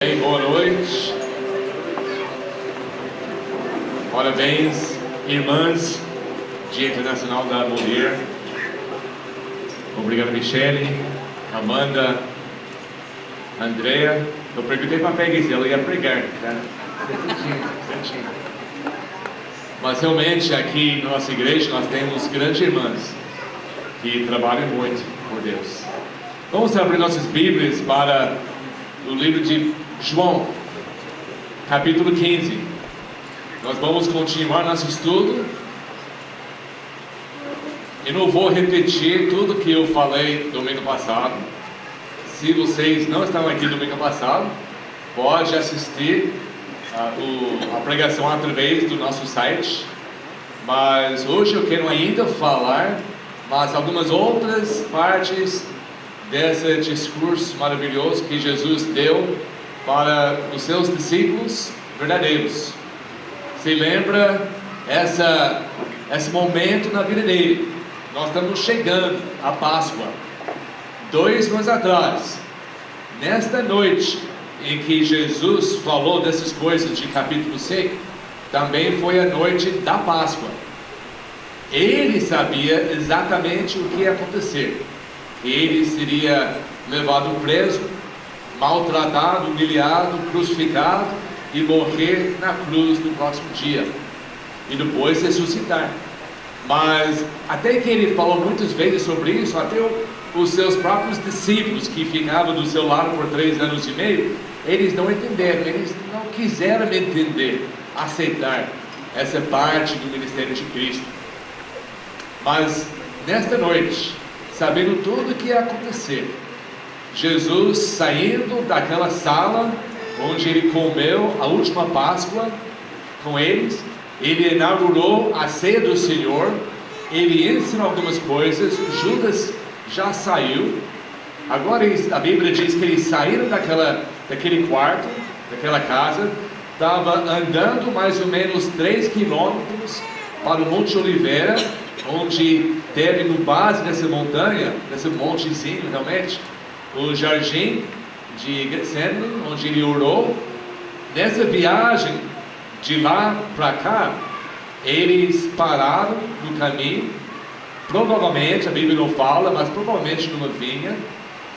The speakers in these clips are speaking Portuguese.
Bem, boa noite. Parabéns, irmãs, Dia Internacional da Mulher. Obrigado, Michele, Amanda, Andrea. Eu perguntei para a Peggy se ela ia pregar, tá? Certinho. Mas realmente aqui na nossa igreja nós temos grandes irmãs que trabalham muito por Deus. Vamos abrir nossas Bíblias para o livro de João, capítulo 15. Nós vamos continuar nosso estudo. Eu não vou repetir tudo que eu falei domingo passado. Se vocês não estavam aqui domingo passado, pode assistir a pregação através do nosso site. Mas hoje eu quero ainda falar mais algumas outras partes desse discurso maravilhoso que Jesus deu para os seus discípulos verdadeiros. Se lembra esse momento na vida dele? Nós estamos chegando à Páscoa. 2 anos atrás, nesta noite em que Jesus falou dessas coisas de capítulo 5, também foi a noite da Páscoa. Ele sabia exatamente o que ia acontecer. Ele seria levado preso, maltratado, humilhado, crucificado e morrer na cruz no próximo dia e depois ressuscitar. Mas até que ele falou muitas vezes sobre isso, até os seus próprios discípulos que ficavam do seu lado por 3 anos e meio, eles não entenderam, eles não quiseram entender, aceitar essa parte do ministério de Cristo. Mas nesta noite, sabendo tudo o que ia acontecer, Jesus saindo daquela sala onde ele comeu a última Páscoa com eles, ele inaugurou a ceia do Senhor, ele ensinou algumas coisas. Judas já saiu. Agora a Bíblia diz que eles saíram daquele quarto, daquela casa, estava andando mais ou menos 3 quilômetros para o Monte Oliveira, onde teve no base dessa montanha, desse montezinho realmente, o jardim de Getsemane, onde ele orou. Nessa viagem de lá para cá, eles pararam no caminho, provavelmente, a Bíblia não fala, mas provavelmente numa vinha,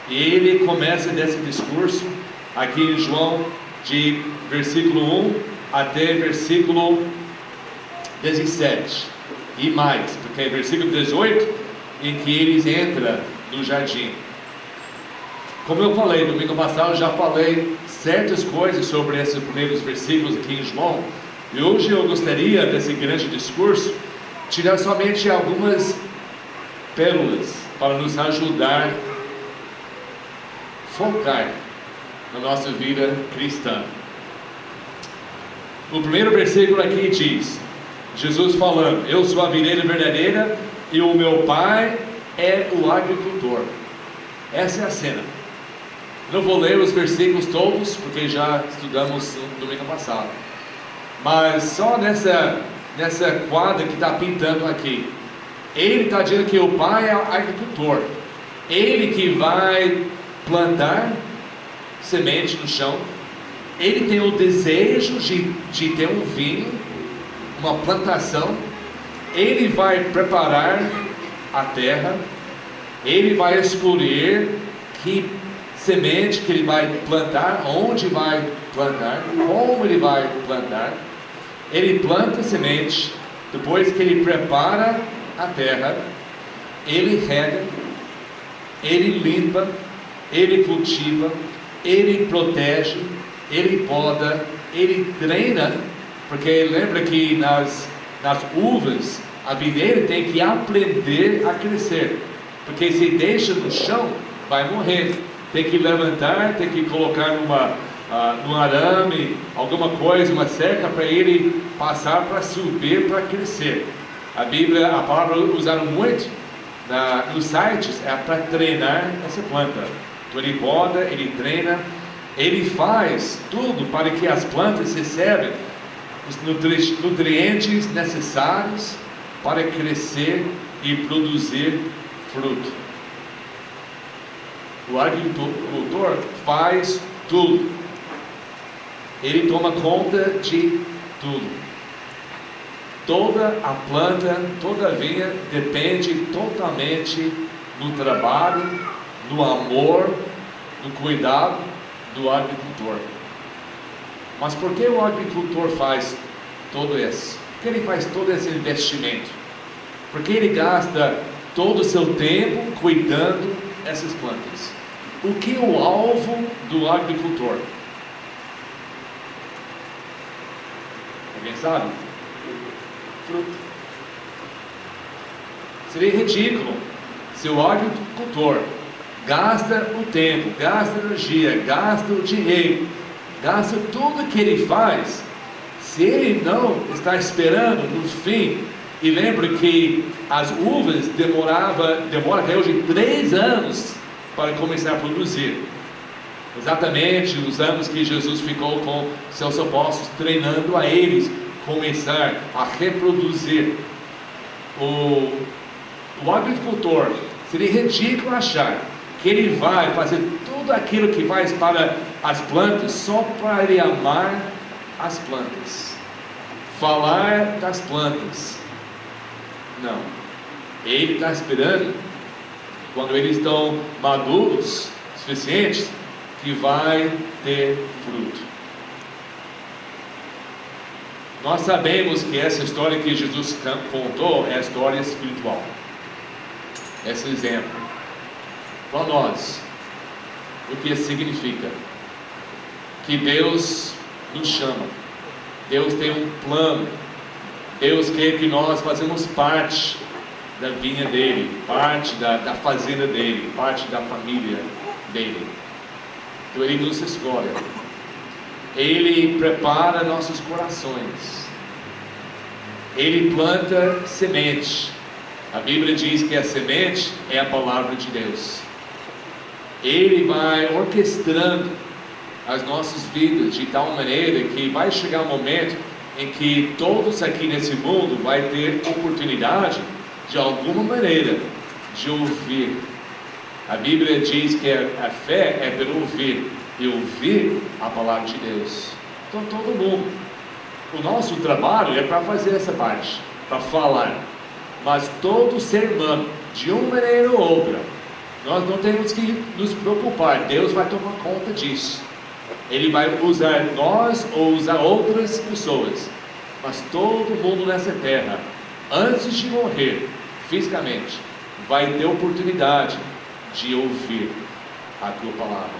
e ele começa desse discurso aqui em João, de versículo 1 até versículo 17 e mais, porque é versículo 18 em que eles entram no jardim. Como eu falei domingo passado, eu já falei certas coisas sobre esses primeiros versículos aqui em João, e hoje eu gostaria desse grande discurso tirar somente algumas pérolas para nos ajudar a focar na nossa vida cristã. O primeiro versículo aqui diz, Jesus falando: eu sou a videira verdadeira e o meu pai é o agricultor. Essa é a cena. Não vou ler os versículos todos, porque já estudamos no domingo passado, mas só nessa quadra que está pintando aqui, ele está dizendo que o pai é o agricultor, ele que vai plantar semente no chão, ele tem o desejo de ter um vinho, uma plantação, ele vai preparar a terra, ele vai escolher que semente que ele vai plantar, onde vai plantar, como ele vai plantar. Ele planta a semente, depois que ele prepara a terra, ele rega, ele limpa, ele cultiva, ele protege, ele poda, ele treina, porque lembra que nas uvas, a videira tem que aprender a crescer, porque se deixa no chão, vai morrer. Tem que levantar, tem que colocar num arame, alguma coisa, uma cerca para ele passar para subir, para crescer. A Bíblia, a palavra usada muito nos sites é para treinar essa planta. Então ele poda, ele treina, ele faz tudo para que as plantas recebam os nutrientes necessários para crescer e produzir fruto. O agricultor faz tudo. Ele toma conta de tudo. Toda a planta, toda a vinha depende totalmente do trabalho, do amor, do cuidado do agricultor. Mas por que o agricultor faz todo isso? Por que ele faz todo esse investimento? Por que ele gasta todo o seu tempo cuidando dessas plantas? O que é o alvo do agricultor? Alguém sabe? Fruto. Seria ridículo se o agricultor gasta o tempo, gasta a energia, gasta o dinheiro, gasta tudo que ele faz, se ele não está esperando no fim. E lembre que as uvas demora até hoje 3 anos para começar a produzir. Exatamente os anos que Jesus ficou com seus apóstolos, treinando a eles começar a reproduzir. O agricultor, seria ridículo achar que ele vai fazer tudo aquilo que faz para as plantas só para ele amar as plantas, falar das plantas. Não, ele está esperando quando eles estão maduros, suficientes, que vai ter fruto. Nós sabemos que essa história que Jesus contou é a história espiritual. Esse exemplo, para nós, o que significa? Que Deus nos chama, Deus tem um plano, Deus quer que nós façamos parte da vinha dele, parte da fazenda dele, parte da família dele. Então ele nos escolhe, ele prepara nossos corações, ele planta semente. A Bíblia diz que a semente é a palavra de Deus. Ele vai orquestrando as nossas vidas de tal maneira que vai chegar um momento em que todos aqui nesse mundo vai ter oportunidade, de alguma maneira, de ouvir. A Bíblia diz que a fé é pelo ouvir, e ouvir a palavra de Deus. Então todo mundo, o nosso trabalho é para fazer essa parte, para falar. Mas todo ser humano, de uma maneira ou outra, nós não temos que nos preocupar, Deus vai tomar conta disso. Ele vai usar nós ou usar outras pessoas, mas todo mundo nessa terra, antes de morrer fisicamente, vai ter oportunidade de ouvir a tua palavra,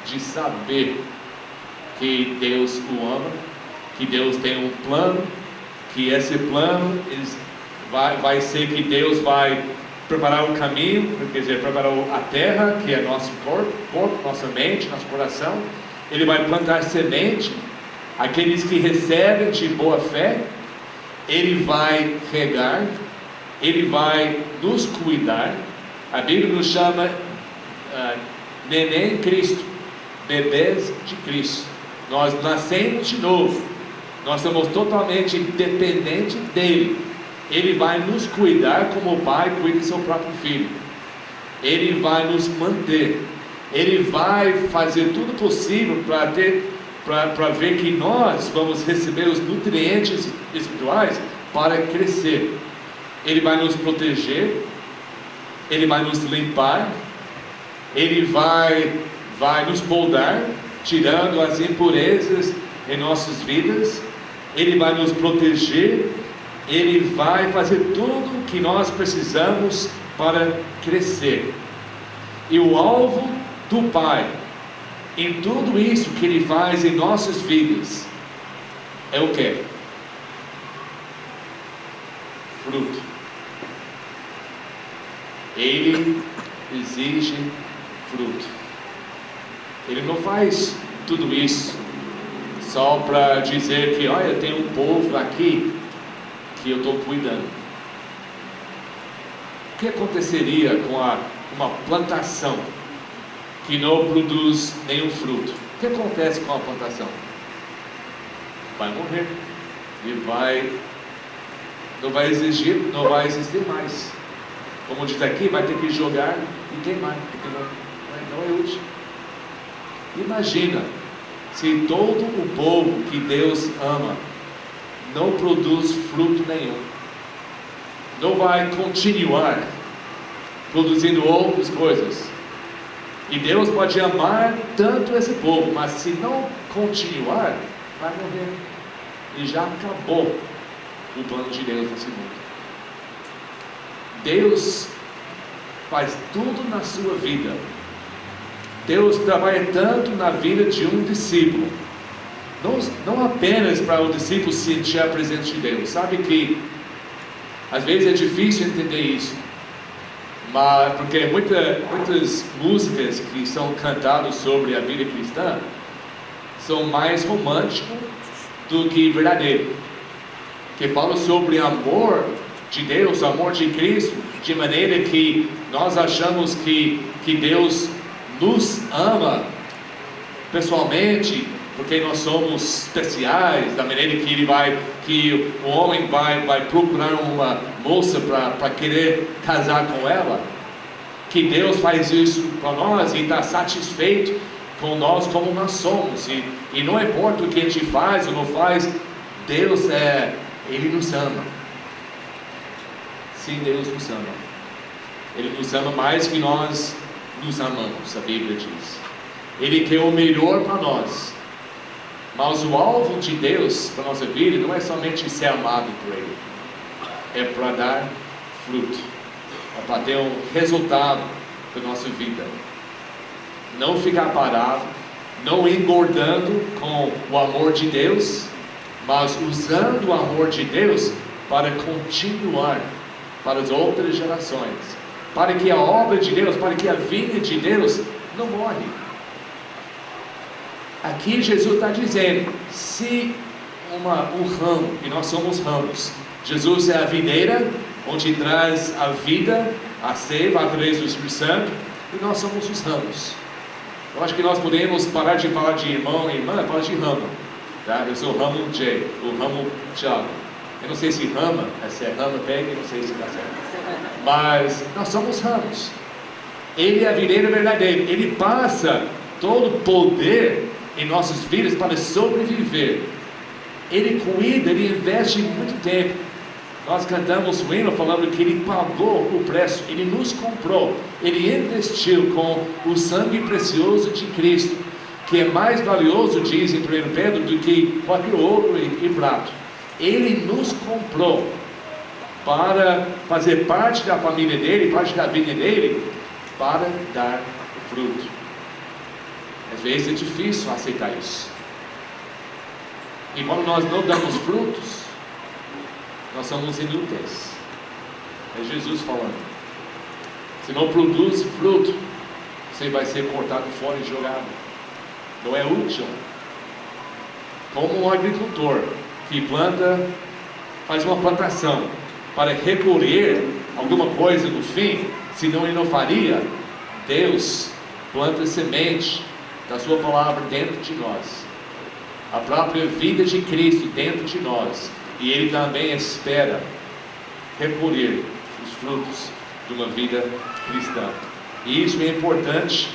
de saber que Deus o ama, que Deus tem um plano, que esse plano vai ser que Deus vai preparar o caminho, quer dizer, preparar a terra, que é nosso corpo, nossa mente, nosso coração. Ele vai plantar semente, aqueles que recebem de boa fé, ele vai regar, ele vai nos cuidar. A Bíblia nos chama neném Cristo, bebês de Cristo. Nós nascemos de novo, nós somos totalmente dependentes dele. Ele vai nos cuidar como o pai cuida do seu próprio filho. Ele vai nos manter. Ele vai fazer tudo possível para ver que nós vamos receber os nutrientes espirituais para crescer. Ele vai nos proteger, ele vai nos limpar, ele vai nos moldar, tirando as impurezas em nossas vidas. Ele vai nos proteger, ele vai fazer tudo o que nós precisamos para crescer. E o alvo do Pai, em tudo isso que Ele faz em nossas vidas, é o quê? Fruto. Ele exige fruto. Ele não faz tudo isso só para dizer que, olha, tem um povo aqui que eu estou cuidando. O que aconteceria com uma plantação que não produz nenhum fruto? O que acontece com a plantação? Vai morrer. E não vai existir mais. Como diz aqui, vai ter que jogar e queimar, porque não é útil. Imagina se todo o povo que Deus ama não produz fruto nenhum, não vai continuar produzindo outras coisas. E Deus pode amar tanto esse povo, mas se não continuar, vai morrer. E já acabou o plano de Deus nesse mundo. Deus faz tudo na sua vida. Deus trabalha tanto na vida de um discípulo, não apenas para o discípulo sentir a presença de Deus. Sabe que às vezes é difícil entender isso, mas porque muitas músicas que são cantadas sobre a vida cristã são mais românticas do que verdadeiras, que falam sobre amor de Deus, amor de Cristo, de maneira que nós achamos que Deus nos ama pessoalmente, porque nós somos especiais, da maneira que o homem vai procurar uma moça para querer casar com ela, que Deus faz isso para nós e está satisfeito com nós como nós somos, e não importa o que a gente faz ou não faz, Deus Ele nos ama. Sim, Deus nos ama. Ele nos ama mais que nós nos amamos, a Bíblia diz. Ele quer o melhor para nós. Mas o alvo de Deus para a nossa vida não é somente ser amado por Ele, é para dar fruto, é para ter um resultado da nossa vida. Não ficar parado, não engordando com o amor de Deus, mas usando o amor de Deus para continuar para as outras gerações, para que a obra de Deus, para que a vinha de Deus não morre. Aqui Jesus está dizendo, se um ramo, e nós somos ramos, Jesus é a videira, onde traz a vida, a seiva através do Espírito Santo, e nós somos os ramos. Eu acho que nós podemos parar de falar de irmão e irmã, falar de ramo, tá? Eu sou o ramo J, o ramo Thiago. Eu não sei se rama, se é rama pega, não sei se está certo, mas nós somos ramos. Ele é a videira verdadeira, Ele passa todo o poder em nossas vidas para sobreviver. Ele cuida, Ele investe muito tempo. Nós cantamos o hino falando que Ele pagou o preço, Ele nos comprou, Ele investiu com o sangue precioso de Cristo, que é mais valioso, diz em 1 Pedro, do que qualquer ouro e prata. Ele nos comprou para fazer parte da família dele, parte da vida dele, para dar fruto. Às vezes é difícil aceitar isso. E quando nós não damos frutos, nós somos inúteis. É Jesus falando. Se não produz fruto, você vai ser cortado fora e jogado. Não é útil. Como um agricultor que faz uma plantação para recolher alguma coisa no fim, senão ele não faria. Deus planta semente da sua palavra dentro de nós, a própria vida de Cristo dentro de nós, e Ele também espera recolher os frutos de uma vida cristã. E isso é importante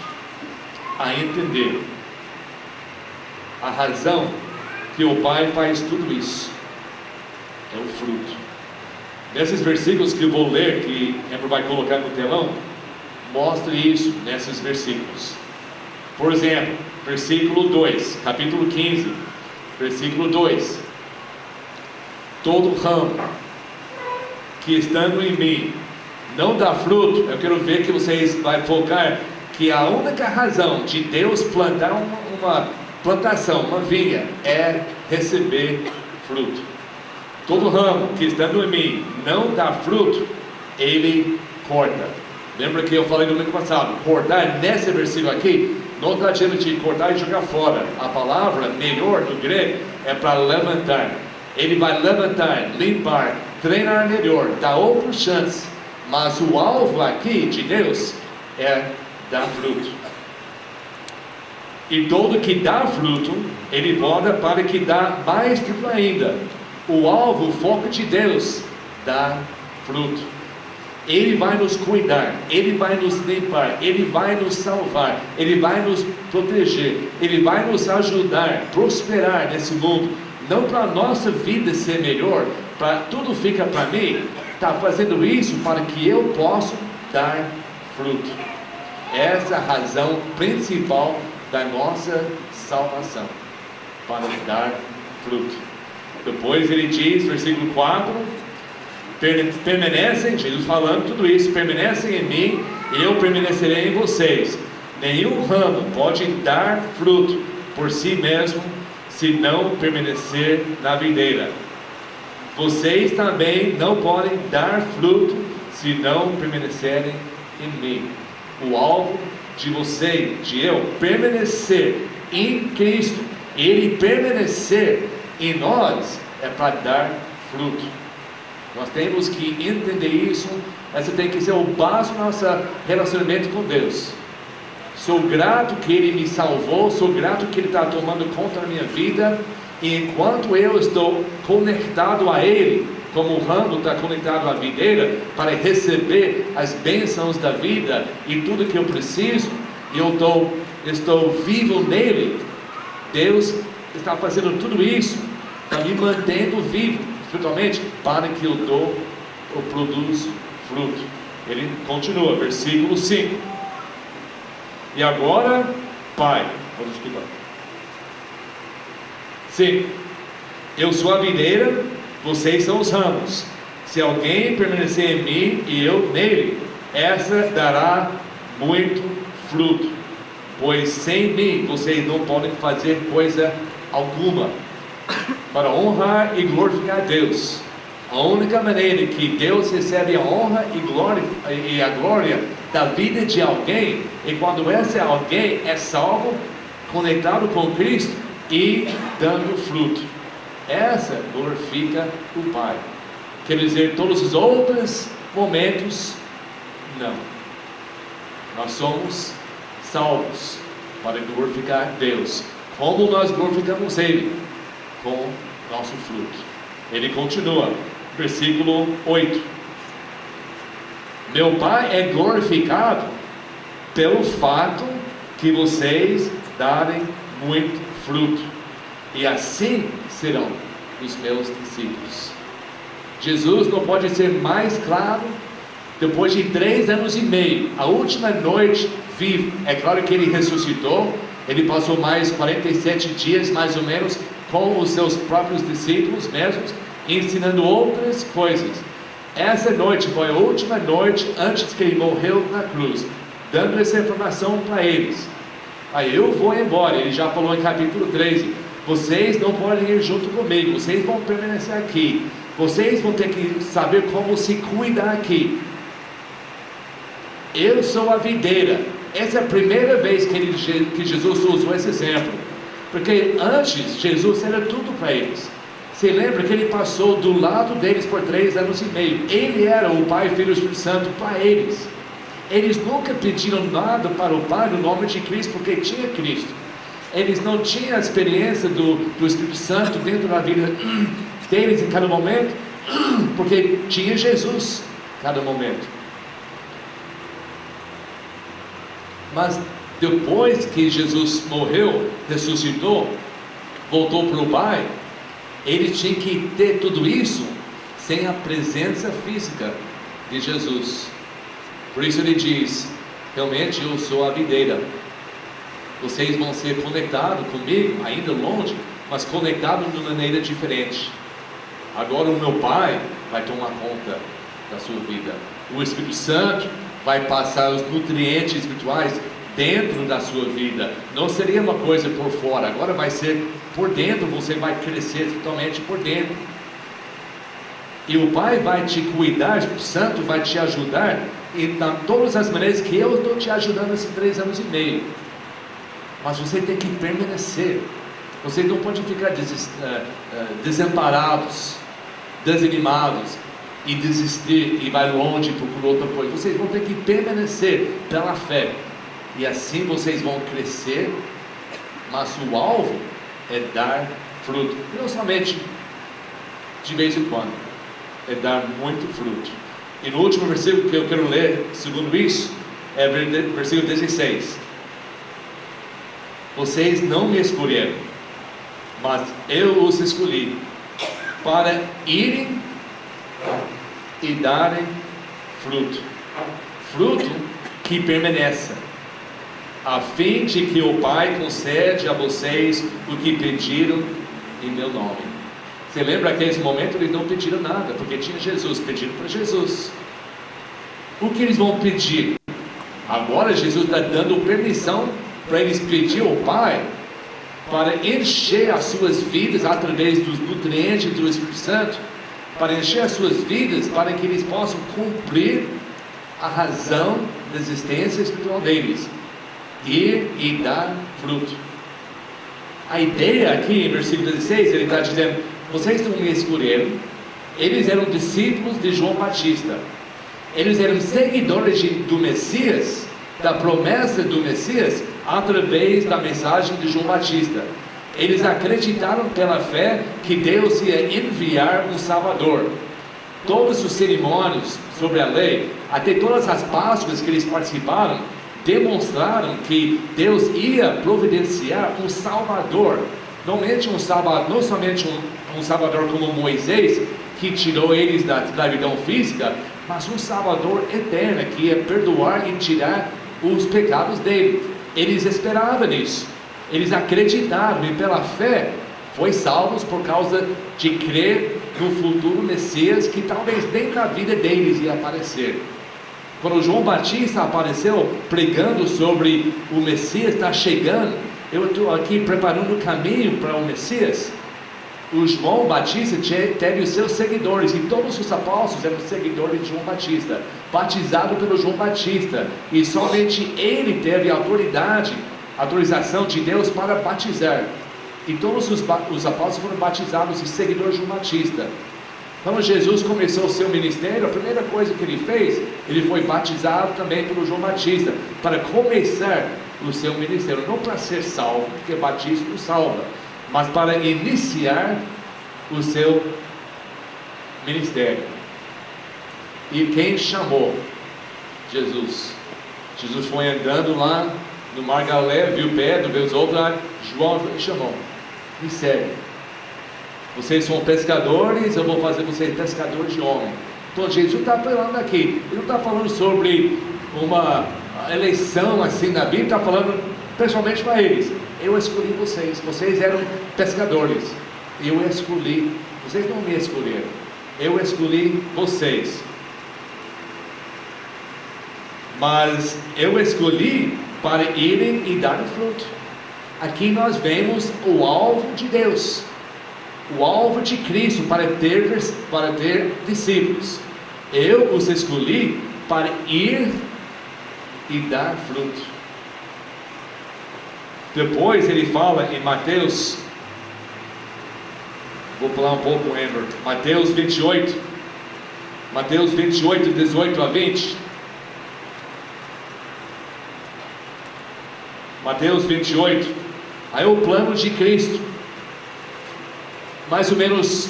a entender. A razão que o Pai faz tudo isso é o fruto. Nesses versículos que eu vou ler, que Amber vai colocar no telão, mostra isso nesses versículos. Por exemplo, versículo 2, capítulo 15, versículo 2: todo ramo que estando em mim não dá fruto, eu quero ver que vocês vão focar que a única razão de Deus plantar uma plantação, uma vinha, é receber fruto. Todo ramo que estando em mim não dá fruto, Ele corta. Lembra que eu falei no domingo passado, cortar nesse versículo aqui, não está dizendo de cortar e jogar fora. A palavra melhor no grego é para levantar. Ele vai levantar, limpar, treinar melhor, dar outra chance. Mas o alvo aqui de Deus é dar fruto. E todo que dá fruto, Ele poda para que dá mais fruto ainda. O alvo, o foco de Deus, dá fruto. Ele vai nos cuidar, Ele vai nos limpar, Ele vai nos salvar, Ele vai nos proteger, Ele vai nos ajudar a prosperar nesse mundo. Não para a nossa vida ser melhor, para tudo fica para mim. Está fazendo isso para que eu possa dar fruto. Essa é a razão principal da nossa salvação, para dar fruto. Depois ele diz, versículo 4, permanecem, Jesus falando tudo isso, permanecem em mim, e eu permanecerei em vocês. Nenhum ramo pode dar fruto por si mesmo, se não permanecer na videira. Vocês também não podem dar fruto, se não permanecerem em mim. O alvo de você, de eu, permanecer em Cristo, Ele permanecer em nós, é para dar fruto. Nós temos que entender isso. Essa tem que ser o básico do nosso relacionamento com Deus. Sou grato que Ele me salvou, sou grato que Ele está tomando conta da minha vida, e enquanto eu estou conectado a Ele, como o ramo está conectado à videira, para receber as bênçãos da vida e tudo que eu preciso, e eu estou vivo nele, Deus está fazendo tudo isso, está me mantendo vivo espiritualmente, para que eu produza fruto. Ele continua, versículo 5. E agora, Pai, vamos escutar. 5. Eu sou a videira, vocês são os ramos. Se alguém permanecer em mim e eu nele, essa dará muito fruto, pois sem mim vocês não podem fazer coisa alguma. Para honrar e glorificar a Deus, a única maneira que Deus recebe a honra e a glória da vida de alguém é quando esse alguém é salvo, conectado com Cristo e dando fruto. Essa glorifica o Pai. Quer dizer, todos os outros momentos, não. Nós somos salvos para glorificar Deus. Como nós glorificamos Ele? Com nosso fruto. Ele continua, versículo 8. Meu Pai é glorificado pelo fato que vocês darem muito fruto, e assim serão os meus discípulos. Jesus não pode ser mais claro. Depois de 3 anos e meio, a última noite vivo, é claro que ele ressuscitou, ele passou mais 47 dias mais ou menos com os seus próprios discípulos mesmos, ensinando outras coisas. Essa noite foi a última noite antes que ele morreu na cruz, dando essa informação para eles. Aí eu vou embora. Ele já falou em capítulo 13, vocês não podem ir junto comigo, vocês vão permanecer aqui, vocês vão ter que saber como se cuidar aqui. Eu sou a videira. Essa é a primeira vez que Jesus usou esse exemplo, porque antes Jesus era tudo para eles. Você lembra que ele passou do lado deles por 3 anos e meio. Ele era o Pai, Filho e Espírito Santo para eles. Eles nunca pediram nada para o Pai no nome de Cristo, porque tinha Cristo. Eles não tinham a experiência do Espírito Santo dentro da vida deles em cada momento, porque tinha Jesus em cada momento. Mas depois que Jesus morreu, ressuscitou, voltou para o Pai, ele tinha que ter tudo isso sem a presença física de Jesus. Por isso ele diz, realmente eu sou a videira. Vocês vão ser conectados comigo, ainda longe, mas conectados de uma maneira diferente. Agora o meu Pai vai tomar conta da sua vida. O Espírito Santo vai passar os nutrientes espirituais dentro da sua vida. Não seria uma coisa por fora, agora vai ser por dentro. Você vai crescer espiritualmente por dentro. E o Pai vai te cuidar, o Espírito Santo vai te ajudar, e de todas as maneiras que eu estou te ajudando esses 3 anos e meio. Mas você tem que permanecer. Você não pode ficar desamparados, desanimados e desistir e vai longe por outra coisa. Vocês vão ter que permanecer pela fé, e assim vocês vão crescer. Mas o alvo é dar fruto, não somente de vez em quando, é dar muito fruto. E no último versículo que eu quero ler, segundo isso, é versículo 16. Vocês não me escolheram, mas eu os escolhi para irem e darem fruto, fruto que permaneça, a fim de que o Pai concede a vocês o que pediram em meu nome. Você lembra que nesse momento eles não pediram nada, porque tinha Jesus, pediram para Jesus. O que eles vão pedir? Agora Jesus está dando permissão para eles pedir ao Pai para encher as suas vidas através dos nutrientes do Espírito Santo, para encher as suas vidas, para que eles possam cumprir a razão da existência espiritual deles, ir e dar fruto. A ideia aqui em versículo 16, ele está dizendo: vocês não me escolheram, eles eram discípulos de João Batista, eles eram seguidores do Messias, da promessa do Messias, através da mensagem de João Batista. Eles acreditaram pela fé que Deus ia enviar um Salvador. Todos os cerimônios sobre a lei, até todas as Páscoas que eles participaram, demonstraram que Deus ia providenciar um Salvador. Não somente um Salvador como Moisés, que tirou eles da escravidão física, mas um Salvador eterno, que ia perdoar e tirar os pecados dele. Eles esperavam nisso, eles acreditaram, e pela fé foi salvos por causa de crer no futuro Messias, que talvez nem na vida deles ia aparecer. Quando João Batista apareceu pregando sobre o Messias está chegando, eu estou aqui preparando o caminho para o Messias. O João Batista teve os seus seguidores, e todos os apóstolos eram seguidores de João Batista, batizado pelo João Batista, e somente ele teve autorização de Deus para batizar, e todos os apóstolos foram batizados e seguidores de João Batista. Quando Jesus começou o seu ministério, a primeira coisa que ele fez, ele foi batizado também pelo João Batista, para começar o seu ministério, não para ser salvo, porque batismo salva, mas para iniciar o seu ministério. E quem chamou? Jesus. Jesus foi andando lá no Mar Galileia, viu Pedro, viu os outros lá, João chamou: me segue. Vocês são pescadores, eu vou fazer vocês pescadores de homem. Então Jesus está falando aqui, ele não está falando sobre uma eleição assim na Bíblia, está falando pessoalmente para eles: eu escolhi vocês, vocês eram pescadores, eu escolhi, vocês não me escolheram, eu escolhi vocês, mas eu escolhi para irem e darem fruto. Aqui nós vemos o alvo de Deus, o alvo de Cristo para ter discípulos. Eu os escolhi para ir e dar fruto. Depois ele fala em Mateus, vou pular um pouco, Amber, Mateus 28, 18 a 20. Mateus 28, aí o plano de Cristo, mais ou menos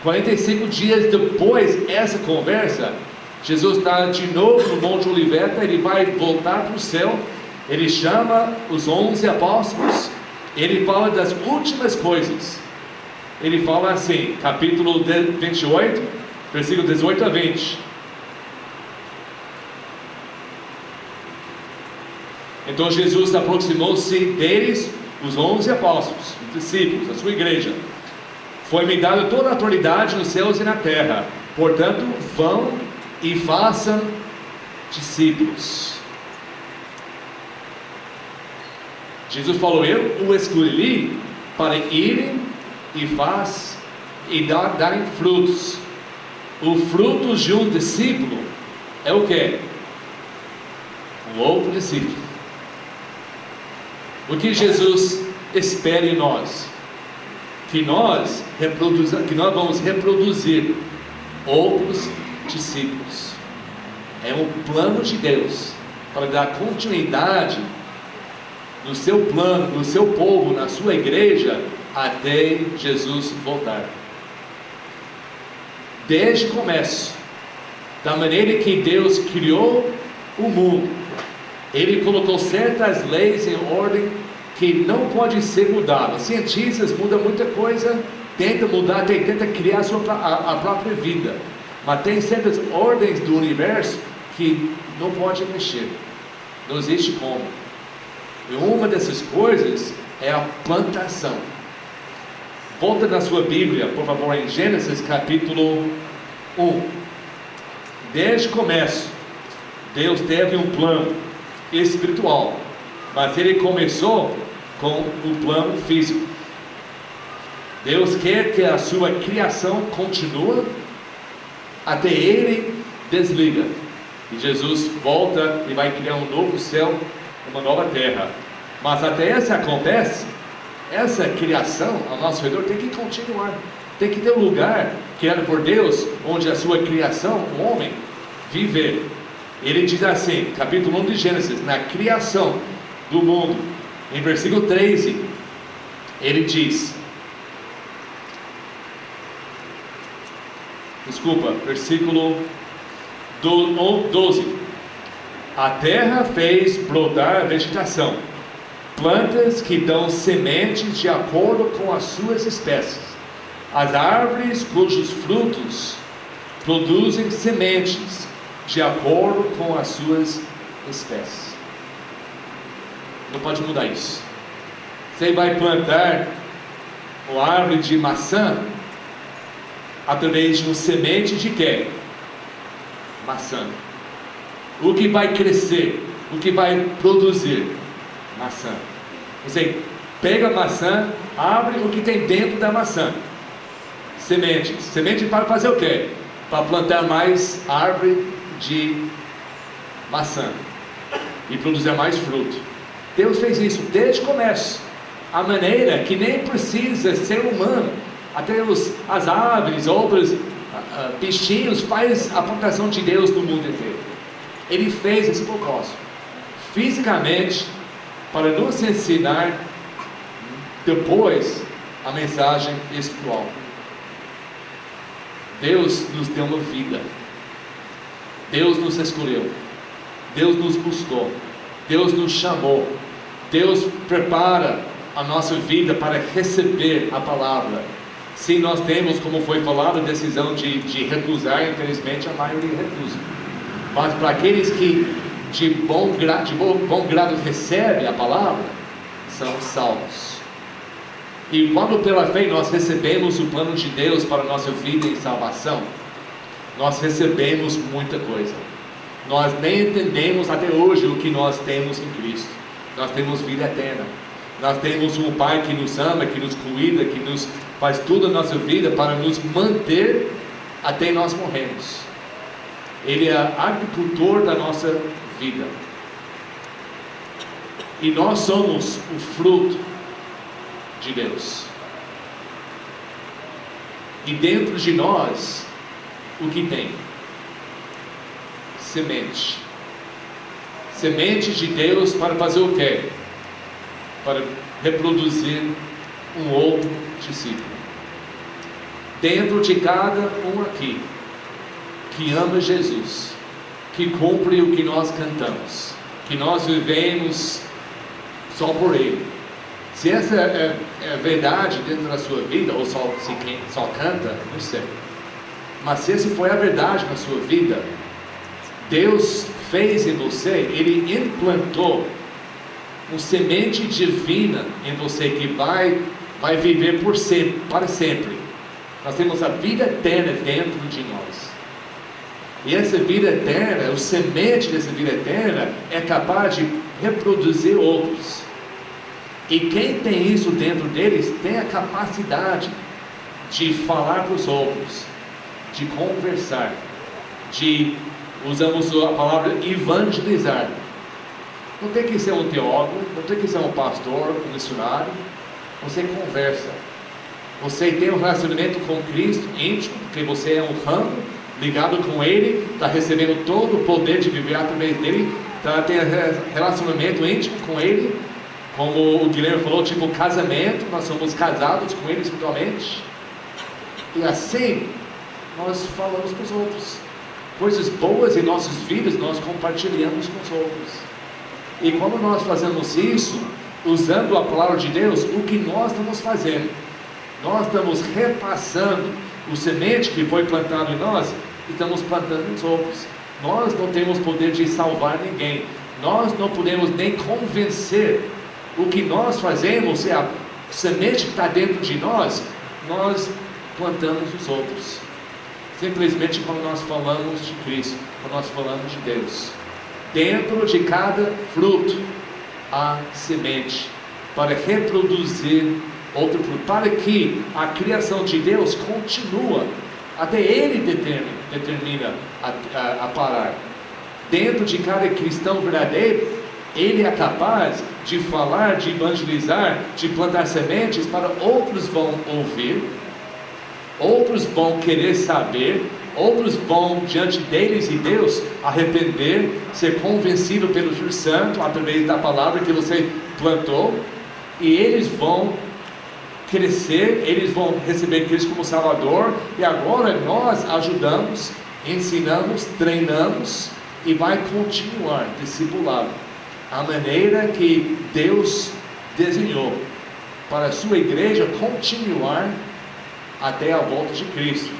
45 dias depois dessa conversa, Jesus está de novo no Monte Oliveira, ele vai voltar para o céu, ele chama os 11 apóstolos, ele fala das últimas coisas, ele fala assim, capítulo 28, versículo 18 a 20. Então Jesus aproximou-se deles, os 11 apóstolos, os discípulos, a sua igreja. Foi-me dada toda a autoridade nos céus e na terra, portanto vão e façam discípulos. Jesus falou: eu o escolhi para irem e darem frutos. O fruto de um discípulo é o que? Um outro discípulo. O que Jesus espera em nós? Que nós vamos reproduzir outros discípulos. É um plano de Deus para dar continuidade no seu plano, no seu povo, na sua igreja, até Jesus voltar. Desde o começo, Da maneira que Deus criou o mundo, Ele colocou certas leis em ordem que não pode ser mudado. Os cientistas mudam muita coisa, tentam mudar, tentam criar a própria vida, mas tem certas ordens do universo que não pode mexer, não existe como. E uma dessas coisas é a plantação. Volta na sua Bíblia, por favor, em Gênesis capítulo 1. Desde o começo, Deus teve um plano espiritual, mas Ele começou com o plano físico. Deus quer que a sua criação continue até Ele desliga. E Jesus volta e vai criar um novo céu, uma nova terra. Mas até isso acontece, essa criação ao nosso redor tem que continuar. Tem que ter um lugar criado por Deus, onde a sua criação, o homem, viver. Ele diz assim, capítulo 1 de Gênesis, na criação do mundo, em versículo 13, ele diz, versículo 12, a terra fez brotar vegetação, plantas que dão sementes de acordo com as suas espécies, as árvores cujos frutos produzem sementes de acordo com as suas espécies. Não pode mudar isso. Você vai plantar uma árvore de maçã através de uma semente de quê? Maçã. O que vai crescer? O que vai produzir? Maçã. Você pega a maçã, abre o que tem dentro da maçã. Sementes. Semente para fazer o quê? Para plantar mais árvore de maçã e produzir mais fruto. Deus fez isso desde o começo, a maneira que nem precisa ser humano, até as aves, outros bichinhos faz a plantação de Deus no mundo inteiro. Ele fez esse propósito fisicamente para nos ensinar depois a mensagem espiritual. Deus nos deu uma vida. Deus nos escolheu, Deus nos buscou, Deus nos chamou, Deus prepara a nossa vida para receber a palavra. Se nós temos, como foi falado, a decisão de recusar, infelizmente a maioria recusa. Mas para aqueles que de bom grado recebem a palavra, são salvos. E quando pela fé nós recebemos o plano de Deus para a nossa vida em salvação, nós recebemos muita coisa. Nós nem entendemos até hoje o que nós temos em Cristo. Nós temos vida eterna. Nós temos um Pai que nos ama, que nos cuida, que nos faz tudo na nossa vida para nos manter até nós morrermos. Ele é agricultor da nossa vida. E nós somos o fruto de Deus. E dentro de nós, o que tem? Semente. Semente de Deus para fazer o quê? Para reproduzir um outro discípulo. Dentro de cada um aqui, que ama Jesus, que cumpre o que nós cantamos, que nós vivemos só por Ele. Se essa é a verdade dentro da sua vida, ou se quem só canta, não sei. Mas se essa foi a verdade na sua vida, Deus fez em você, Ele implantou uma semente divina em você que vai viver por sempre, para sempre. Nós temos a vida eterna dentro de nós. E essa vida eterna, o semente dessa vida eterna é capaz de reproduzir outros. E quem tem isso dentro deles tem a capacidade de falar para os outros, de conversar, usamos a palavra evangelizar. Não tem que ser um teólogo, não tem que ser um pastor, um missionário. Você conversa. Você tem um relacionamento com Cristo íntimo, porque você é um ramo ligado com Ele, está recebendo todo o poder de viver através dele, tem relacionamento íntimo com Ele, como o Guilherme falou, tipo casamento, nós somos casados com Ele espiritualmente, e assim nós falamos para os outros. coisas boas em nossas vidas, nós compartilhamos com os outros. E quando nós fazemos isso, usando a palavra de Deus, o que nós estamos fazendo? Nós estamos repassando o semente que foi plantado em nós e estamos plantando nos outros. Nós não temos poder de salvar ninguém. Nós não podemos nem convencer. O que nós fazemos é a semente que está dentro de nós, nós plantamos os outros. Simplesmente quando nós falamos de Cristo, quando nós falamos de Deus. Dentro de cada fruto há semente para reproduzir outro fruto, para que a criação de Deus continua, até Ele determina a parar. Dentro de cada cristão verdadeiro, ele é capaz de falar, de evangelizar, de plantar sementes para outros vão ouvir, outros vão querer saber, outros vão diante deles e Deus arrepender, ser convencido pelo Espírito Santo através da palavra que você plantou, e eles vão crescer, eles vão receber Cristo como Salvador, e agora nós ajudamos, ensinamos, treinamos, e vai continuar discipulado, a maneira que Deus desenhou para a sua igreja continuar até a volta de Cristo.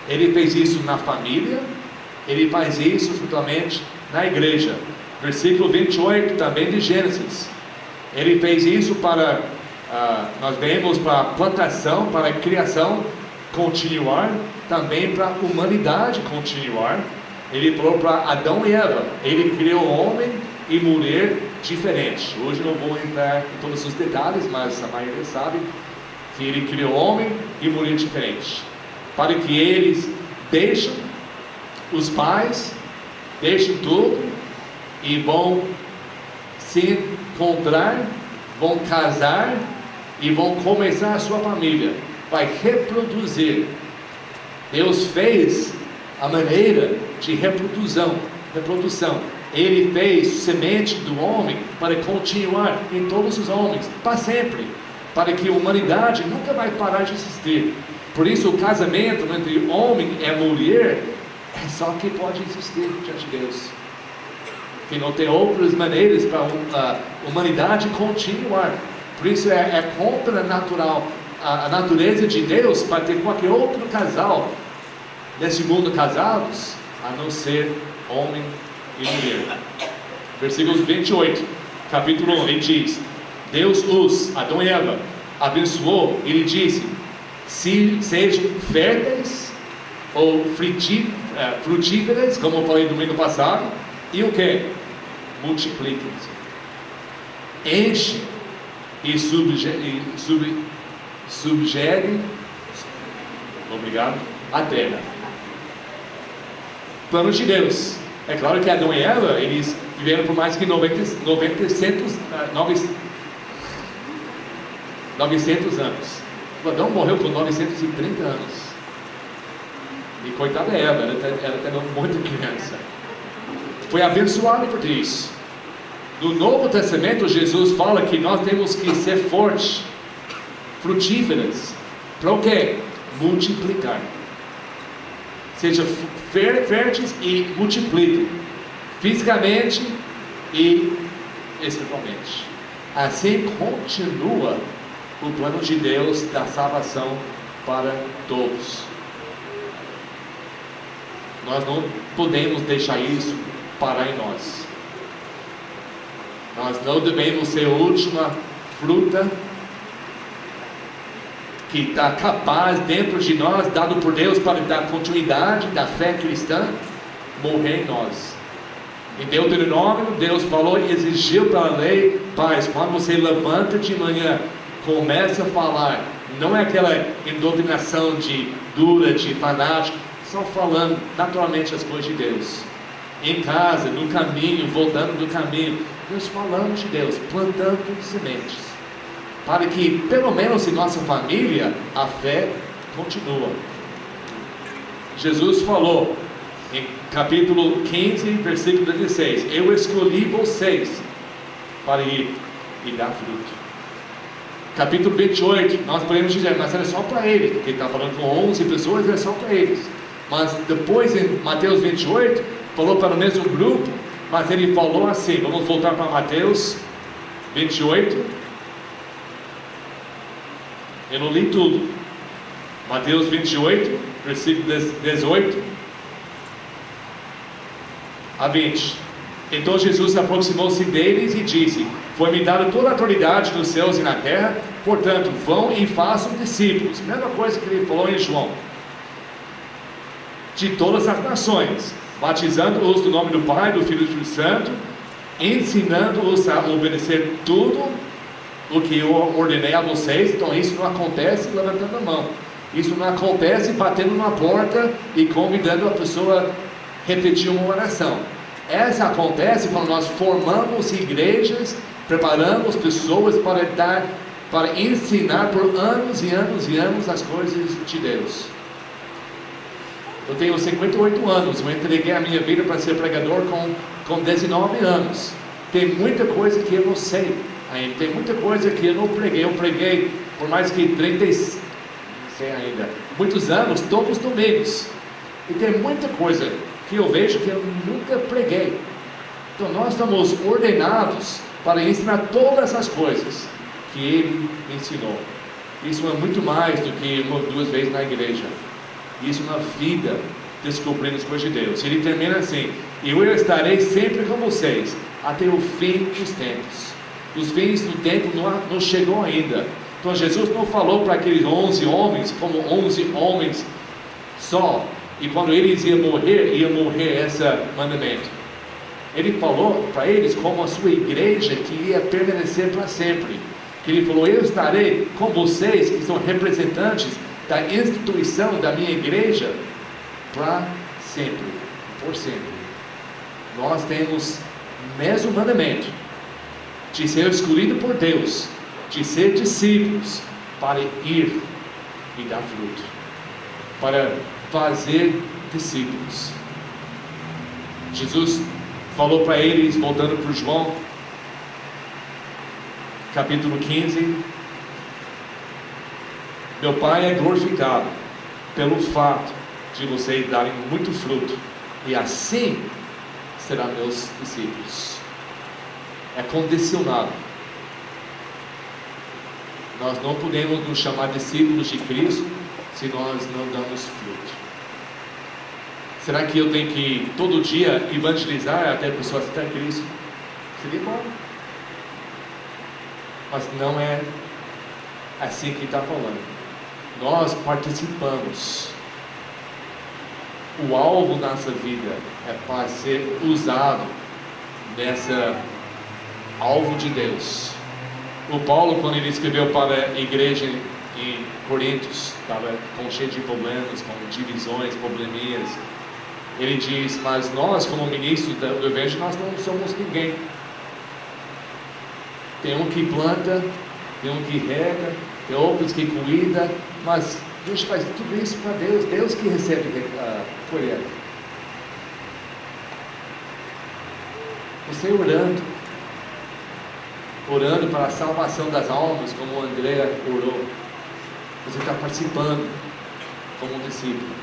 Ele fez isso na família, ele faz isso totalmente na igreja. Versículo 28 também de Gênesis, ele fez isso para, nós vemos, para a plantação, para a criação continuar, também para a humanidade continuar. Ele falou para Adão e Eva, ele criou homem e mulher diferentes. Hoje não vou entrar em todos os detalhes, mas a maioria sabe que ele criou homem e mulher diferentes, para que eles deixem os pais, deixem tudo e vão se encontrar, vão casar e vão começar a sua família, vai reproduzir. Deus fez a maneira de reprodução. Ele fez semente do homem para continuar em todos os homens, para sempre, para que a humanidade nunca vai parar de existir. Por isso o casamento entre homem e mulher é só que pode existir diante de Deus, que não tem outras maneiras para a humanidade continuar. Por isso é contra a natureza de Deus para ter qualquer outro casal nesse mundo casados, a não ser homem e mulher. Versículos 28, capítulo 1, ele diz: Deus os, Adão e Eva, abençoou, ele disse: sejam férteis ou frutíferas, como eu falei no domingo passado, e o que? Multipliquem-se, enche e subgerem, obrigado, a terra. Plano de Deus. É claro que Adão e Eva, eles viveram por mais que 900 anos. Adão morreu com 930 anos. E coitada Eva, ela estava muito criança. Foi abençoado por isso. No Novo Testamento, Jesus fala que nós temos que ser fortes, frutíferas. Para o quê? Multiplicar. Seja férteis e multipliquem, fisicamente e espiritualmente. Assim continua o plano de Deus da salvação para todos. Nós não podemos deixar isso parar em nós. Nós não devemos ser a última fruta que está capaz dentro de nós, dado por Deus para dar continuidade da fé cristã, morrer em nós. Em Deuteronômio, Deus falou e exigiu para a lei: pais, quando você levanta de manhã, começa a falar, não é aquela doutrinação dura, de fanático, só falando naturalmente as coisas de Deus. Em casa, no caminho, voltando do caminho, nós falamos de Deus, plantando sementes, para que pelo menos em nossa família a fé continua. Jesus falou em capítulo 15, versículo 16: eu escolhi vocês para ir e dar fruto. Capítulo 28, nós podemos dizer, mas era só para eles, porque ele está falando com 11 pessoas, é só para eles. Mas depois em Mateus 28, falou para o mesmo grupo, mas ele falou assim, vamos voltar para Mateus 28, eu não li tudo, Mateus 28, versículo 18 a 20, então Jesus aproximou-se deles e disse, foi-me dada toda a autoridade nos céus e na terra, portanto, vão e façam discípulos, mesma coisa que ele falou em João, de todas as nações, batizando-os no nome do Pai, do Filho e do Espírito Santo, ensinando-os a obedecer tudo o que eu ordenei a vocês. Então isso não acontece levantando a mão, isso não acontece batendo na porta e convidando a pessoa a repetir uma oração. Essa acontece quando nós formamos igrejas, preparamos pessoas para ensinar por anos e anos e anos as coisas de Deus. Eu tenho 58 anos, eu entreguei a minha vida para ser pregador com 19 anos. Tem muita coisa que eu não sei ainda, tem muita coisa que eu não preguei. Eu preguei por mais que 30, não sei ainda, muitos anos, todos os domingos. E tem muita coisa que eu vejo que eu nunca preguei. Então nós estamos ordenados para ensinar todas as coisas que Ele ensinou. Isso é muito mais do que uma ou duas vezes na igreja. Isso na vida, descobrindo as coisas de Deus. Ele termina assim, e eu estarei sempre com vocês, até o fim dos tempos. Os fins do tempo não chegou ainda. Então Jesus não falou para aqueles 11 homens, como 11 homens só, e quando eles iam morrer esse mandamento. Ele falou para eles como a sua igreja que ia permanecer para sempre. Que ele falou, eu estarei com vocês, que são representantes da instituição da minha igreja, para sempre, por sempre. Nós temos o mesmo mandamento, de ser escolhido por Deus, de ser discípulos, para ir e dar fruto, para fazer discípulos. Jesus falou para eles, voltando para João, capítulo 15, meu Pai é glorificado pelo fato de vocês darem muito fruto, e assim serão meus discípulos. É condicionado. Nós não podemos nos chamar discípulos de Cristo se nós não damos fruto. Será que eu tenho que todo dia evangelizar até a pessoa aceitar Cristo? Seria bom, mas não é assim que está falando. Nós participamos. O alvo da nossa vida é para ser usado nessa alvo de Deus. O Paulo, quando ele escreveu para a igreja em Coríntios, estava cheio de problemas, com divisões, probleminhas. Ele diz, mas nós como ministros do evangelho, nós não somos ninguém. Tem um que planta, tem um que rega, tem outros que cuida, mas Deus faz tudo isso para Deus, Deus que recebe a colheita. Você orando para a salvação das almas, como o André orou, você está participando como um discípulo.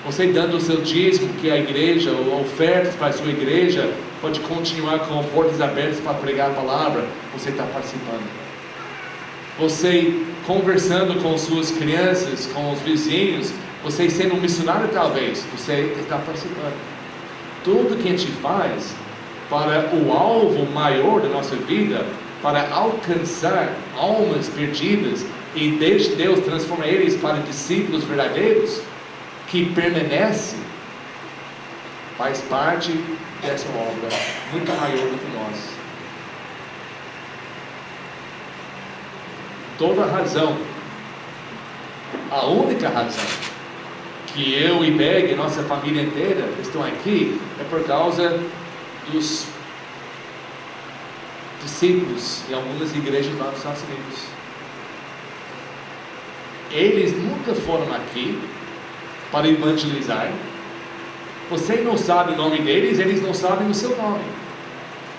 Você dando o seu dízimo, que a igreja, ou ofertas para a sua igreja, pode continuar com portas abertas para pregar a palavra, você está participando. Você conversando com suas crianças, com os vizinhos, você sendo um missionário talvez, você está participando. Tudo que a gente faz para o alvo maior da nossa vida, para alcançar almas perdidas e Deus transforma eles para discípulos verdadeiros, que permanece, faz parte dessa obra muito maior do que nós. Toda a razão, a única razão que eu e Meg e nossa família inteira estão aqui é por causa dos discípulos em algumas igrejas lá nos Estados Unidos. Eles nunca foram aqui para evangelizar. Você não sabe o nome deles, eles não sabem o seu nome,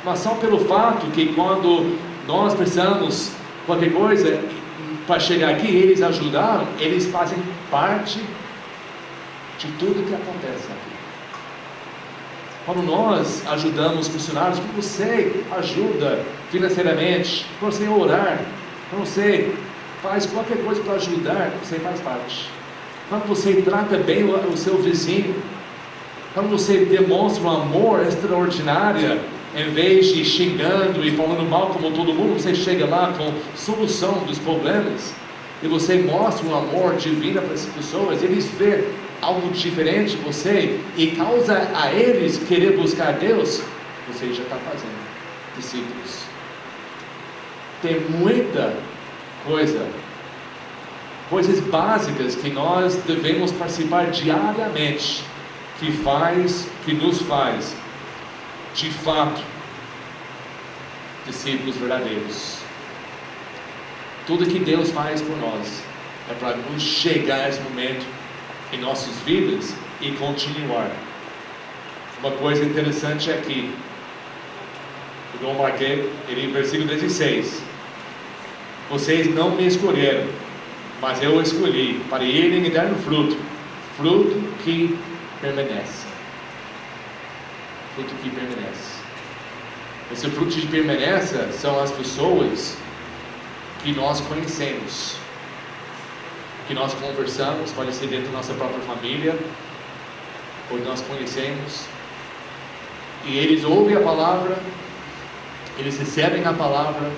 mas só pelo fato que quando nós precisamos qualquer coisa para chegar aqui, eles ajudaram, eles fazem parte de tudo que acontece aqui. Quando nós ajudamos funcionários, quando você ajuda financeiramente, quando você orar, quando você faz qualquer coisa para ajudar, você faz parte. Quando você trata bem o seu vizinho, quando você demonstra um amor extraordinário, em vez de xingando e falando mal como todo mundo, você chega lá com solução dos problemas, e você mostra um amor divino para essas pessoas, eles vê algo diferente em você, e causa a eles querer buscar Deus, você já está fazendo discípulos. Tem muita coisas básicas que nós devemos participar diariamente, que nos faz, de fato, discípulos verdadeiros. Tudo que Deus faz por nós é para nos chegar a esse momento em nossas vidas e continuar. Uma coisa interessante aqui, eu marquei ele em versículo 16: vocês não me escolheram, mas eu escolhi para irem e dar fruto que permanece. Fruto que permanece. Esse fruto que permanece são as pessoas que nós conhecemos, que nós conversamos, pode ser dentro da nossa própria família, ou nós conhecemos, e eles ouvem a palavra, eles recebem a palavra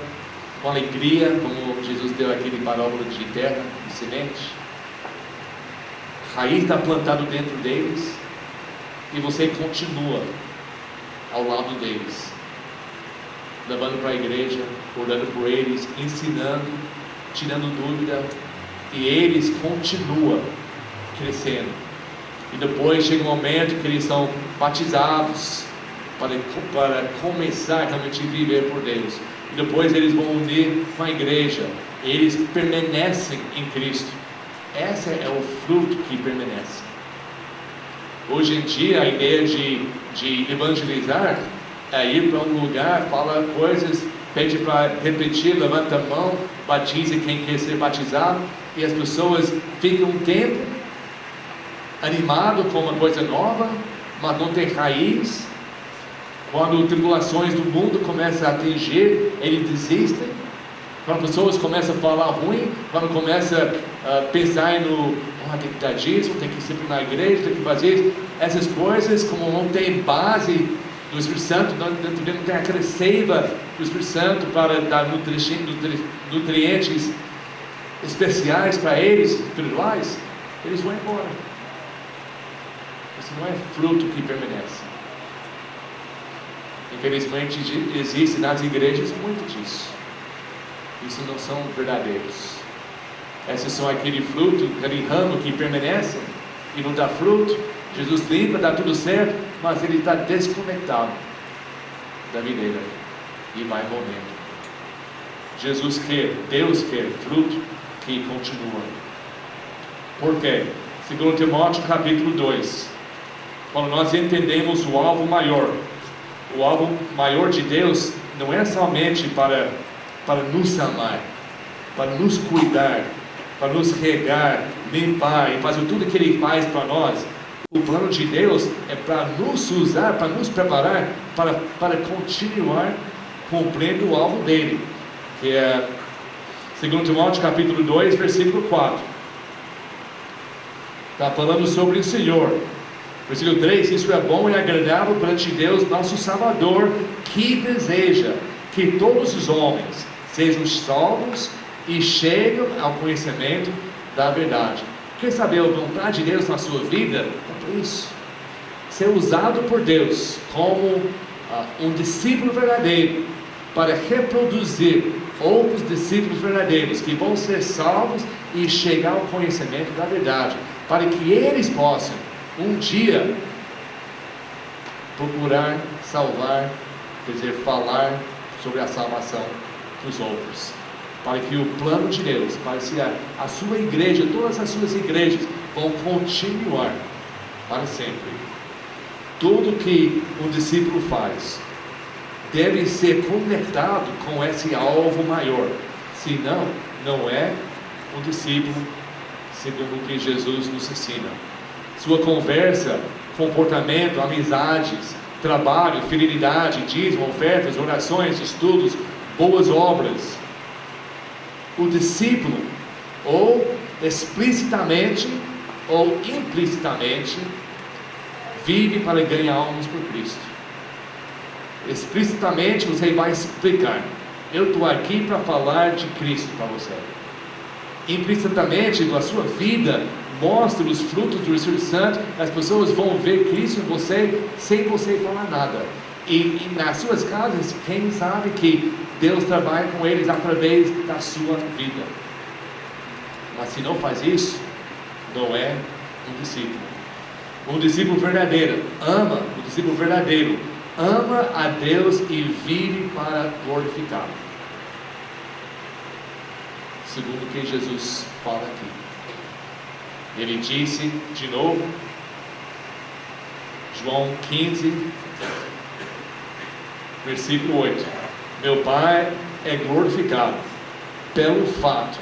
com alegria, como Jesus deu aquele parábola de terra, de semente. Raiz está plantado dentro deles, e você continua ao lado deles, levando para a igreja, orando por eles, ensinando, tirando dúvida, e eles continuam crescendo. E depois chega um momento que eles são batizados para começar realmente a viver por Deus. E depois eles vão unir com a igreja. Eles permanecem em Cristo. Esse é o fruto que permanece. Hoje em dia a ideia de evangelizar é ir para um lugar, fala coisas, pede para repetir, levanta a mão, batiza quem quer ser batizado, e as pessoas ficam um tempo animado com uma coisa nova, mas não tem raiz. Quando tribulações do mundo começam a atingir, eles desistem. Quando pessoas começam a falar ruim, quando começam a pensar no tem que dar dízimo, tem que ir sempre na igreja, tem que fazer essas coisas, como não tem base do Espírito Santo, não tem aquela seiva do Espírito Santo para dar nutrientes especiais para eles, espirituais, eles vão embora. Isso não é fruto que permanece. Infelizmente existe nas igrejas muito disso. Isso não são verdadeiros. Esses são aquele fruto, aquele ramo que permanece e não dá fruto. Jesus limpa, dá tudo certo, mas ele está desconectado da videira e vai morrendo. Jesus quer, Deus quer fruto que continua. Por quê? 2 Timóteo capítulo 2, quando nós entendemos o alvo maior de Deus não é somente para nos amar, para nos cuidar, para nos regar, limpar e fazer tudo que Ele faz para nós. O plano de Deus é para nos usar, para nos preparar para continuar cumprindo o alvo dele, que é 2 Timóteo capítulo 2, versículo 4. Está falando sobre o Senhor. Versículo 3: isso é bom e agradável perante Deus, nosso Salvador, que deseja que todos os homens sejam salvos e cheguem ao conhecimento da verdade. Quer saber a vontade de Deus na sua vida? É por isso. Ser usado por Deus como um discípulo verdadeiro, para reproduzir outros discípulos verdadeiros, que vão ser salvos e chegar ao conhecimento da verdade, para que eles possam um dia procurar salvar, quer dizer, falar sobre a salvação dos outros, para que o plano de Deus, para que a sua igreja, todas as suas igrejas vão continuar para sempre. Tudo que um discípulo faz deve ser conectado com esse alvo maior, senão não é um discípulo segundo o que Jesus nos ensina. sua conversa, comportamento, amizades, trabalho, fidelidade, dízimo, ofertas, orações, estudos, boas obras. O discípulo, ou explicitamente ou implicitamente, vive para ganhar almas por Cristo. Explicitamente você vai explicar: eu estou aqui para falar de Cristo para você. Implicitamente, a sua vida mostra os frutos do Espírito Santo. As pessoas vão ver Cristo em você sem você falar nada. E nas suas casas, quem sabe que Deus trabalha com eles através da sua vida. Mas se não faz isso, não é um discípulo. Um discípulo verdadeiro ama a Deus e vive para glorificá-lo. Segundo o que Jesus fala aqui. Ele disse de novo, João 15, versículo 8: meu Pai é glorificado pelo fato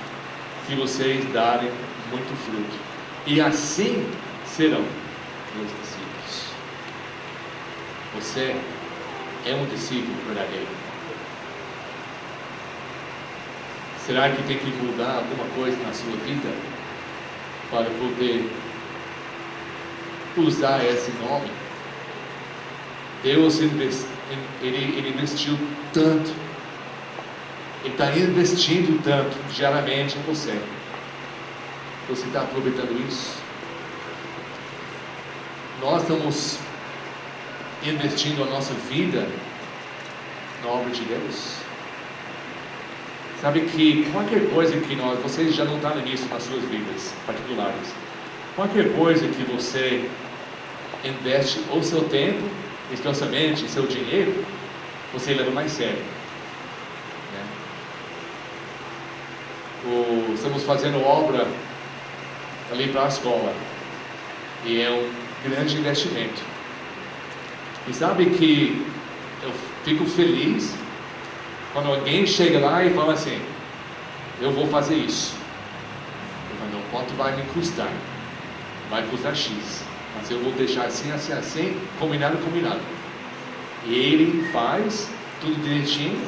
que vocês darem muito fruto, e assim serão meus discípulos. Você é um discípulo verdadeiro. Será que tem que mudar alguma coisa na sua vida para poder usar esse nome? Deus ele investiu tanto, Ele está investindo tanto diariamente em você. Você está aproveitando isso? Nós estamos investindo a nossa vida na obra de Deus. Sabe que qualquer coisa que vocês já não estão nisso nas suas vidas particulares, qualquer coisa que você investe o seu tempo, especialmente seu dinheiro, você leva mais sério, né? Estamos fazendo obra ali para a escola, e é um grande investimento. E sabe que eu fico feliz quando alguém chega lá e fala assim: eu vou fazer isso. Eu falo: não, quanto vai me custar? Vai custar X, mas eu vou deixar assim, assim, assim, combinado. E ele faz tudo direitinho.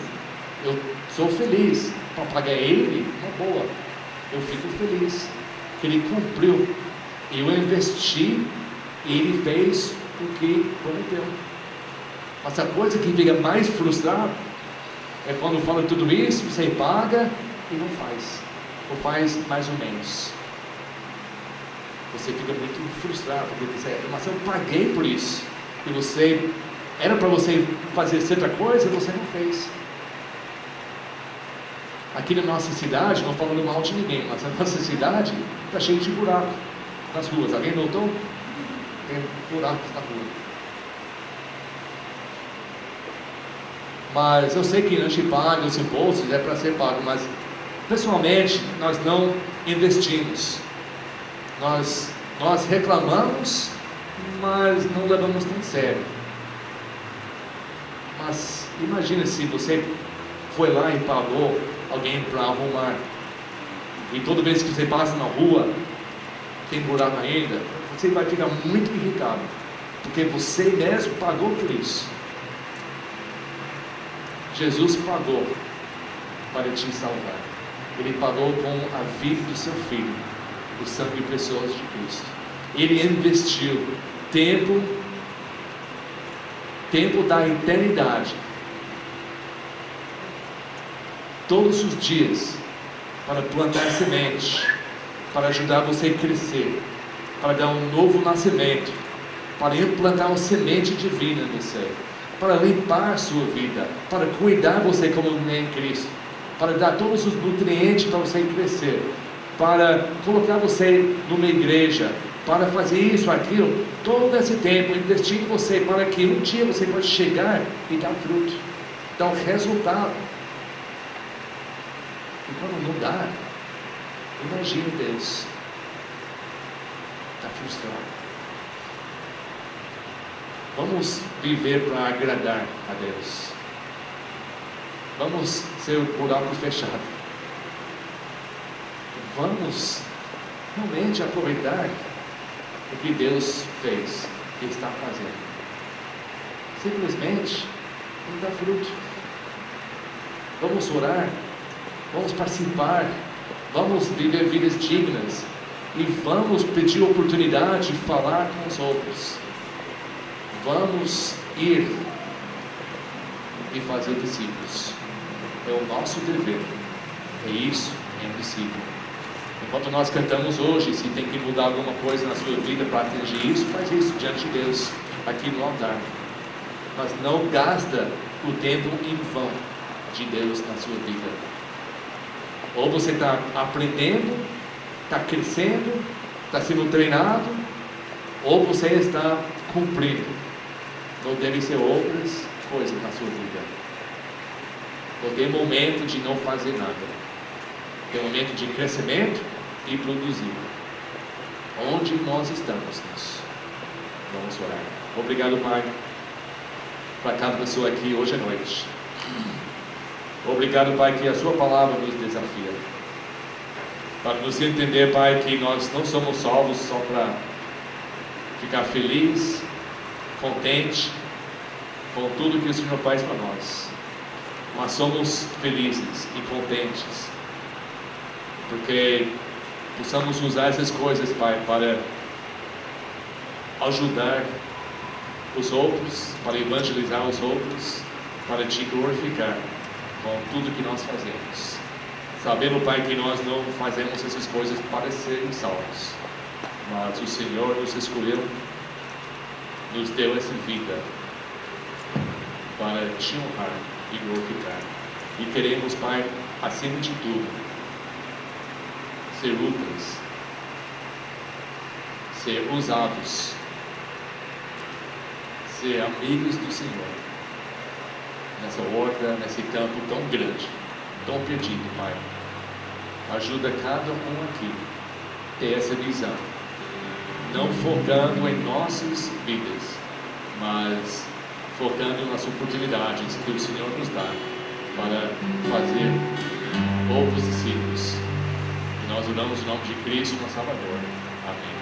Eu sou feliz para pagar ele, uma boa. Eu fico feliz que ele cumpriu. Eu investi e ele fez o que prometeu. Mas a coisa que fica mais frustrado é quando fala tudo isso, você paga e não faz, ou faz mais ou menos. Você fica muito frustrado, porque você: mas eu paguei por isso, e você, era para você fazer certa coisa e você não fez. Aqui na nossa cidade, não falando mal de ninguém, mas a nossa cidade está cheia de buraco nas ruas. Alguém notou? Tem buracos na rua. Mas eu sei que a gente paga os impostos, é para ser pago, mas pessoalmente nós não investimos. Nós reclamamos, mas não levamos tão sério. Mas imagina se você foi lá e pagou alguém para arrumar, e toda vez que você passa na rua tem buraco ainda, você vai ficar muito irritado, porque você mesmo pagou por isso. Jesus pagou para te salvar. Ele pagou com a vida do seu Filho, o sangue precioso de Cristo. Ele investiu tempo da eternidade, todos os dias, para plantar semente, para ajudar você a crescer, para dar um novo nascimento, para implantar uma semente divina em você, para limpar a sua vida, para cuidar você como em Cristo, para dar todos os nutrientes para você crescer, para colocar você numa igreja, para fazer isso, aquilo, todo esse tempo investir em você, para que um dia você possa chegar e dar fruto, dar um resultado. E quando não dá, imagina Deus está frustrado. Vamos viver para agradar a Deus. Vamos ser o buraco fechado. Vamos realmente aproveitar o que Deus fez e está fazendo. Simplesmente não dá fruto. Vamos orar, vamos participar, vamos viver vidas dignas e vamos pedir oportunidade de falar com os outros. Vamos ir e fazer discípulos. É o nosso dever. É isso, é possível. Enquanto nós cantamos hoje, se tem que mudar alguma coisa na sua vida para atingir isso, faz isso diante de Deus, aqui no altar. Mas não gasta o tempo em vão de Deus na sua vida. Ou você está aprendendo, está crescendo, está sendo treinado, ou você está cumprindo. Não deve ser outras coisas na sua vida. Não tem momento de não fazer nada. Tem momento de crescimento e produzir. Onde nós estamos nisso? Vamos orar. Obrigado, Pai, para cada pessoa aqui hoje à noite. Obrigado, Pai, que a sua palavra nos desafia. Para nos entender, Pai, que nós não somos salvos só para ficar feliz, contente com tudo que o Senhor faz para nós. Mas somos felizes e contentes porque possamos usar essas coisas, Pai, para ajudar os outros, para evangelizar os outros, para Te glorificar com tudo que nós fazemos. Sabendo, Pai, que nós não fazemos essas coisas para serem salvos, mas o Senhor nos escolheu, nos deu essa vida para Te honrar e glorificar. E queremos, Pai, acima de tudo, ser úteis, ser usados, ser amigos do Senhor, nessa horta, nesse campo tão grande, tão perdido, Pai. Ajuda cada um aqui a ter essa visão, não focando em nossas vidas, mas focando nas oportunidades que o Senhor nos dá para fazer outros discípulos. E nós oramos em nome de Cristo, nosso Salvador. Amém.